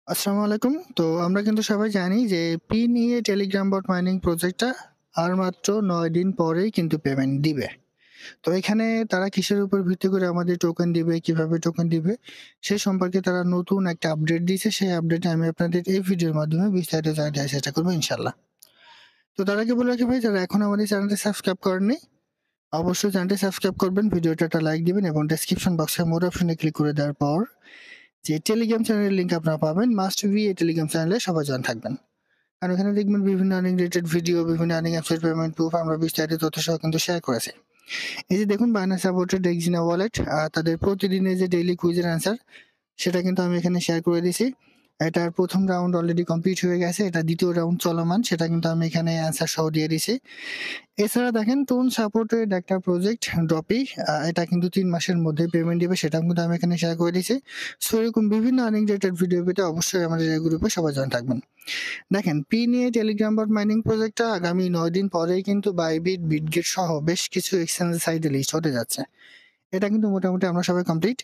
আসসালামু আলাইকুম। তো আমরা কিন্তু সবাই জানি যে নিয়ে টেলিগ্রাম বট মাইনিং প্রজেক্টটা আর মাত্র ৯ দিন পরেই কিন্তু পেমেন্ট দিবে। তো এখানে তারা কিসের উপর ভিত্তি করে আমাদের টোকেন দিবে, কিভাবে টোকেন দিবে সে সম্পর্কে তারা নতুন একটা আপডেট দিয়েছে। সেই আপডেটে আমি আপনাদের এই ভিডিওর মাধ্যমে বিস্তারিত জানাতে দেওয়ার চেষ্টা করবো ইনশাআল্লাহ। তো তার আগে বলে রাখি ভাই, যারা এখনো আমাদের চ্যানেলটি সাবস্ক্রাইব করেননি অবশ্যই চ্যানেলটি সাবস্ক্রাইব করবেন, ভিডিওটা একটা লাইক দিবেন এবং ডেসক্রিপশন বক্সে মোর অপশনে ক্লিক করে দেওয়ার পর যে টেলিগ্রাম চ্যানেলের লিঙ্ক আপনারা পাবেন, মাস্ট বি এই টেলিগ্রাম চ্যানেলে সবাই জয়েন থাকবেন। কারণ এখানে দেখবেন বিভিন্ন আর্নিং রিলেটেড ভিডিও, বিভিন্ন আর্নিং অ্যাপসের পেমেন্ট প্রুফ আমরা বিস্তারিত তথ্য সহ কিন্তু শেয়ার করেছি। এই যে দেখুন বাইন্যান্স সাপোর্টেড এক্সিনা ওয়ালেট, তাদের প্রতিদিনের যে ডেইলি কুইজের অ্যান্সার সেটা কিন্তু আমি এখানে শেয়ার করে দিছি। এটার প্রথম রাউন্ড অলরেডি কমপ্লিট হয়ে গেছে, এটা দ্বিতীয় রাউন্ড চলমান, সেটা কিন্তু আমি এখানে অ্যান্সার সহ দিয়ে দিছি। এছাড়া দেখেন টোন সাপোর্টেড একটা প্রজেক্ট ড্রপি, এটা কিন্তু ৩ মাসের মধ্যে পেমেন্ট দিবে, সেটাও কিন্তু আমি এখানে শেয়ার করে দিছি। সো এরকম বিভিন্ন আর্নিং রিলেটেড ভিডিও পেতে অবশ্যই আমাদের এই গ্রুপে সবাই জয়েন থাকবেন। দেখেন নিয়ে টেলিগ্রাম বট মাইনিং প্রজেক্টটা আগামী ৯ দিন পরেই কিন্তু বাইবিট, বিটগেট সহ বেশ কিছু এক্সচেঞ্জ সাইটে লিস্ট হতে যাচ্ছে। এটা কিন্তু মোটামুটি আমরা সবাই কমপ্লিট।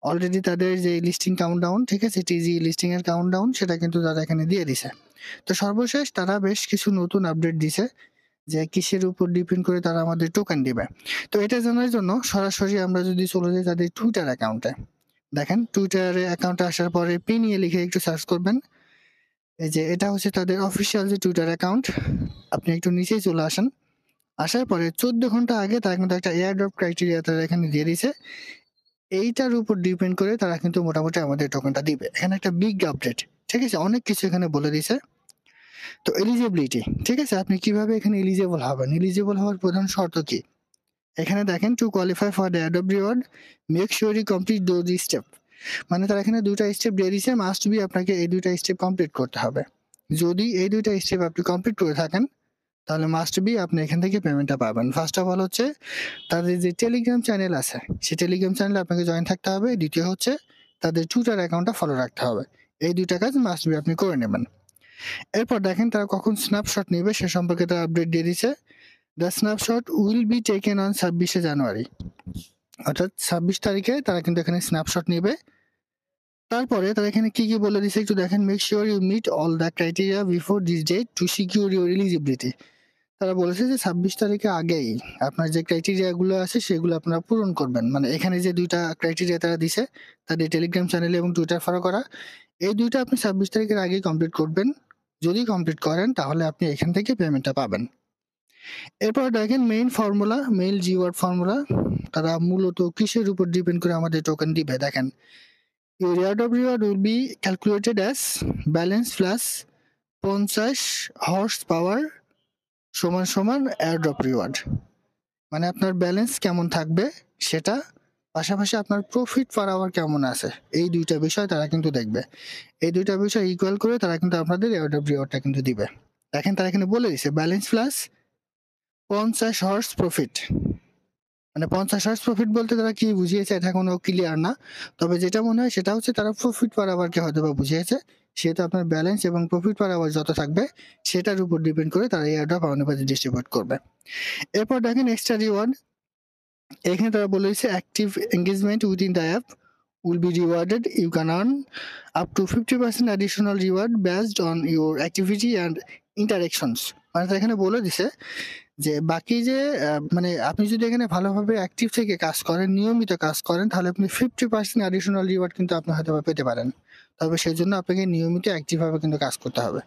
অলরেডি তাদের যে লিস্টিং কাউন্টডাউন, ঠিক আছে? টিজি লিস্টিং এর কাউন্টডাউন সেটা কিন্তু তারা এখানে দিয়ে দিছে। তো সর্বশেষ তারা বেশ কিছু নতুন আপডেট দিছে যে কিসের উপর ডিপেন্ড করে তারা আমাদের টোকেন দিবে। তো এটা জানার জন্য সরাসরি আমরা যদি চলে যাই তাদের টুইটার অ্যাকাউন্টে। দেখেন টুইটারে অ্যাকাউন্টে আসার পরে নিয়ে লিখে একটু সার্চ করবেন। এই যে এটা হচ্ছে তাদের অফিসিয়াল যে টুইটার অ্যাকাউন্ট। আপনি একটু নিচেই চলে আসেন। আসার পরে ১৪ ঘন্টা আগে তারা কিন্তু একটা এয়ার ড্রপ ক্রাইটেরিয়া তারা এখানে দিয়ে দিছে। এইটার উপর ডিপেন্ড করে তারা কিন্তু মোটামুটি আমাদের টোকেনটা দিবে। এখানে একটা বিগ আপডেট, ঠিক আছে? অনেক কিছু এখানে বলে দিছে। তো এলিজিবিলিটি, ঠিক আছে? আপনি কিভাবে এখানে এলিজিবল হবেন? এলিজিবল হওয়ার প্রধান শর্ত কি? এখানে দেখেন to qualify for the Adobe reward make sure you complete those step. মানে তারা এখানে ২ টা স্টেপ দিয়ে দিছে, মাস্ট বি আপনাকে এই ২ টা স্টেপ কমপ্লিট করতে হবে। যদি এই ২ টা স্টেপ আপনি কমপ্লিট করে থাকেন তাহলে মাস্ট বি আপনি এখান থেকে পেমেন্টটা পাবেন। ফার্স্ট অফ অল হচ্ছে তাদের যে টেলিগ্রাম চ্যানেল আছে সেই টেলিগ্রাম চ্যানেলে আপনাকে জয়েন থাকতে হবে। দ্বিতীয় হচ্ছে তাদের টুইটার অ্যাকাউন্টটা ফলো রাখতে হবে। এই ২ টা কাজ মাস্ট বি আপনি করে নেবেন। এরপর দেখেন তারা কখন স্ন্যাপশট নিবে সে সম্পর্কে তারা আপডেট দিয়ে দিছে। The snapshot will be taken on ২৬শে জানুয়ারি। অর্থাৎ ২৬ তারিখে তারা কিন্তু এখানে স্ন্যাপশট নিবে। তারপরে তারা এখানে কি বলে দিছে একটু দেখেন, make sure you meet all the criteria before this date to secure your eligibility. তারা বলেছে যে ২৬ তারিখের আগেই আপনার যে ক্রাইটেরিয়া গুলো আছে সেগুলো আপনারা পূরণ করবেন। মানে এখানে যে ২ টা ক্রাইটেরিয়া তারা দিছে তাদের টেলিগ্রাম চ্যানেলে এবং টুইটার ফলো করা, এই ২ টা আপনি ২৬ তারিখের আগেই কমপ্লিট করবেন। যদি কমপ্লিট করেন তাহলে আপনি এখান থেকে পেমেন্টটা পাবেন। এরপর দেখেন মেইল জিওয়ার্ড ফর্মুলা, তারা মূলত কিসের উপর ডিপেন্ড করে আমাদের টোকেন দিবে দেখেন। Your rate of reward will be calculated as balance plus 50 horse power সমান সমান এয়ারড্রপ রিওয়ার্ড। মানে আপনার ব্যালেন্স কেমন থাকবে সেটা, পাশাপাশি আপনার প্রফিট পার আওয়ার কেমন আছে, এই ২ টা বিষয় তারা কিন্তু দেখবে। এই ২ টা বিষয় ইকুয়াল করে তারা কিন্তু আপনাদের এয়ারড্রপ রিওয়ার্ডটা কিন্তু দিবে। দেখেন তারা এখানে বলে দিছে ব্যালেন্স প্লাস ৫০ হর্স প্রফিট। মানে ৫০ হর্স প্রফিট বলতে তারা কি বুঝিয়েছে এটা এখনো ক্লিয়ার না। তবে যেটা মনে হয় সেটা হচ্ছে তারা প্রফিট পার আওয়ারকে হয়তোবা বুঝিয়েছে। সেহেতু আপনার ব্যালেন্স এবং প্রফিট পার আওয়ার যত থাকবে সেটার উপর ডিপেন্ড করে তারা এয়ারড্রপ আপনার কাছে ডিস্ট্রিবিউট করবে। এরপর দেখেন এক্সট্রা রিওয়ার্ড, এখানে তারা বলে দিচ্ছে active engagement within the app will be rewarded. You can earn up to 50% additional reward based on your activity and interactions. মানে তারা এখানে বলে দিছে যে বাকি যে মানে আপনি যদি এখানে ভালোভাবে অ্যাক্টিভ থেকে কাজ করেন, নিয়মিত কাজ করেন, তাহলে আপনি 50% অ্যাডিশনাল রিওয়ার্ড কিন্তু আপনি হয়তো পেতে পারেন। তবে সেজন্য আপনাকে নিয়মিত অ্যাক্টিভভাবে কিন্তু কাজ করতে হবে।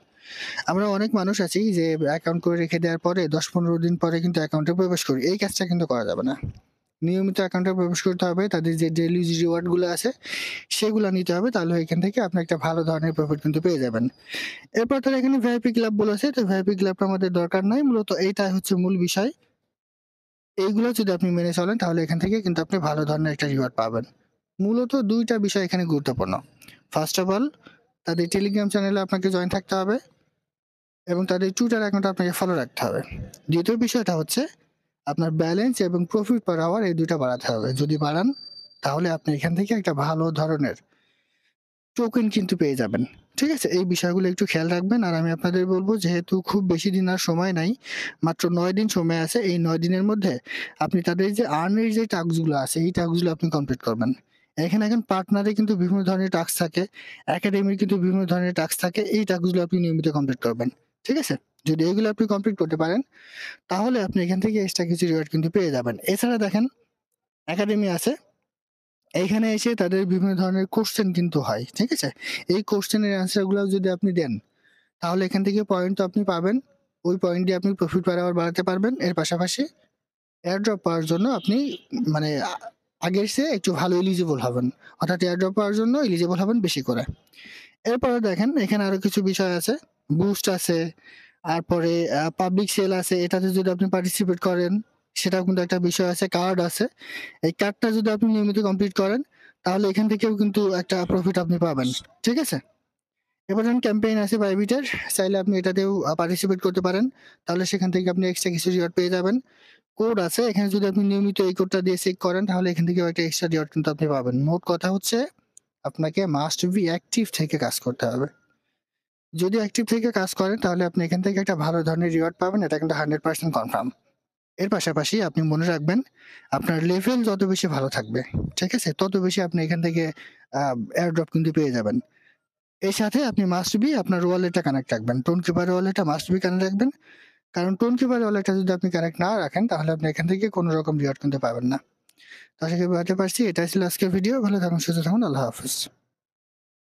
আমরা অনেক মানুষ আছি যে অ্যাকাউন্ট করে রেখে দেওয়ার পরে ১০-১৫ দিন পরে কিন্তু অ্যাকাউন্টে প্রবেশ করি। এই কাজটা কিন্তু করা যাবে না। নিয়মিত অ্যাকাউন্টে প্রবেশ করতে হবে, তাদের যে ডেইলি রিওয়ার্ড গুলো আছে সেগুলো নিতে হবে, তাহলে এখান থেকে আপনি একটা ভালো ধরনের প্রফিট কিন্তু পেয়ে যাবেন। এরপর তারা এখানে ভিআইপি ক্লাব বলেছে, তো ভিআইপি ক্লাবটা আমাদের দরকার নাই, মূলত এইটাই হচ্ছে মূল বিষয়। এইগুলো যদি আপনি মেনে চলেন তাহলে এখান থেকে কিন্তু আপনি ভালো ধরনের একটা রিওয়ার্ড পাবেন। মূলত ২ টা বিষয় এখানে গুরুত্বপূর্ণ। ফার্স্ট অফ অল তাদের টেলিগ্রাম চ্যানেলে আপনাকে জয়েন থাকতে হবে এবং তাদের টুইটার অ্যাকাউন্ট আপনাকে ফলো রাখতে হবে। দ্বিতীয় বিষয়টা হচ্ছে আপনার ব্যালেন্স এবং প্রফিট পার আওয়ার এই ২ টা বাড়াতে হবে। যদি বাড়ান তাহলে আপনি এখান থেকে একটা ভালো ধরনের টোকেন কিন্তু পেয়ে যাবেন। ঠিক আছে? এই বিষয়গুলো একটু খেয়াল রাখবেন। আর আমি আপনাদের বলব, যেহেতু খুব বেশি দিন আর সময় নাই, মাত্র ৯ দিন সময় আছে। এই ৯ দিনের মধ্যে আপনি তাদের যে আর্ন এর যে টাস্ক গুলো আছে এই টাস্ক গুলো আপনি কমপ্লিট করবেন। এখানে এখন পার্টনারে কিন্তু বিভিন্ন ধরনের টাস্ক থাকে, একাডেমির কিন্তু বিভিন্ন ধরনের টাস্ক থাকে। এই টাস্কগুলো আপনি নিয়মিত কমপ্লিট করবেন। ঠিক আছে? যদি এগুলো আপনি কমপ্লিট করতে পারেন, তাহলে আপনি এখান থেকে এক্সট্রা কিছু রিওয়ার্ড কিন্তু পেয়ে যাবেন। এছাড়া দেখেন একাডেমি আছে। এইখানে এসে তাদের বিভিন্ন ধরনের কোয়েশ্চেন কিন্তু হয়। ঠিক আছে? এই কোয়েশ্চেনের অ্যান্সার গুলাও যদি আপনি দেন, তাহলে এখান থেকে পয়েন্ট তো আপনি পাবেন। ওই পয়েন্ট দিয়ে আপনি প্রফিট বাড়াবার বাড়াতে পারবেন। এর পাশাপাশি এয়ারড্রপ পাওয়ার জন্য আপনি মানে আগের চেয়ে একটু ভালো এলিজিবল হবেন। অর্থাৎ এয়ারড্রপ পাওয়ার জন্য এলিজিবল হবেন বেশি করে। এরপরে দেখেন এখানে আরো কিছু বিষয় আছে। বুস্ট আছে, তারপরে পাবলিক সেল আছে। এটাতে যদি আপনি পার্টিসিপেট করেন, সেটাও কিন্তু একটা বিষয় আছে। কার্ড আছে। এই কার্ডটা যদি আপনি নিয়মিত কমপ্লিট করেন, তাহলে এখান থেকেও কিন্তু একটা প্রফিট আপনি পাবেন। ঠিক আছে? এবার যখন ক্যাম্পেইন আছে বাইবিটের, চাইলে আপনি এটাতেও পার্টিসিপেট করতে পারেন। তাহলে সেখান থেকে আপনি এক্সট্রা কিছু রিওয়ার্ড পেয়ে যাবেন। কোড আছে, এখানে যদি আপনি নিয়মিত এই কোডটা দিয়ে চেক করেন, তাহলে এখান থেকেও একটা এক্সট্রা রিওয়ার্ড কিন্তু আপনি পাবেন। মোট কথা হচ্ছে আপনাকে মাস্ট বি অ্যাক্টিভ থেকে কাজ করতে হবে। যদি অ্যাক্টিভ থেকে কাজ করেন, তাহলে আপনি এখান থেকে একটা ভালো ধরনের রিওয়ার্ড পাবেন। এটা কিন্তু 100% কনফার্ম। এর পাশাপাশি আপনি মনে রাখবেন, আপনার লেভেল যত বেশি ভালো থাকবে, ঠিক আছে? তত বেশি আপনি এখান থেকে এয়ারড্রপ কিন্তু পেয়ে যাবেন। এর সাথে আপনি মাস্ট বি আপনার ওয়ালেটটা কানেক্ট রাখবেন। টোন কিপার ওয়ালেটটা মাস্ট বি কানেক্ট রাখবেন। কারণ টোন কিপার ওয়ালেটটা যদি আপনি কানেক্ট না রাখেন, তাহলে আপনি এখান থেকে কোনো রকম রিওয়ার্ড কিন্তু পাবেন না। তো আশা করি বুঝাতে পারছি। এটাই ছিল আজকের ভিডিও। ভালো থাকুন, সুস্থ থাকুন। আল্লাহ হাফেজ।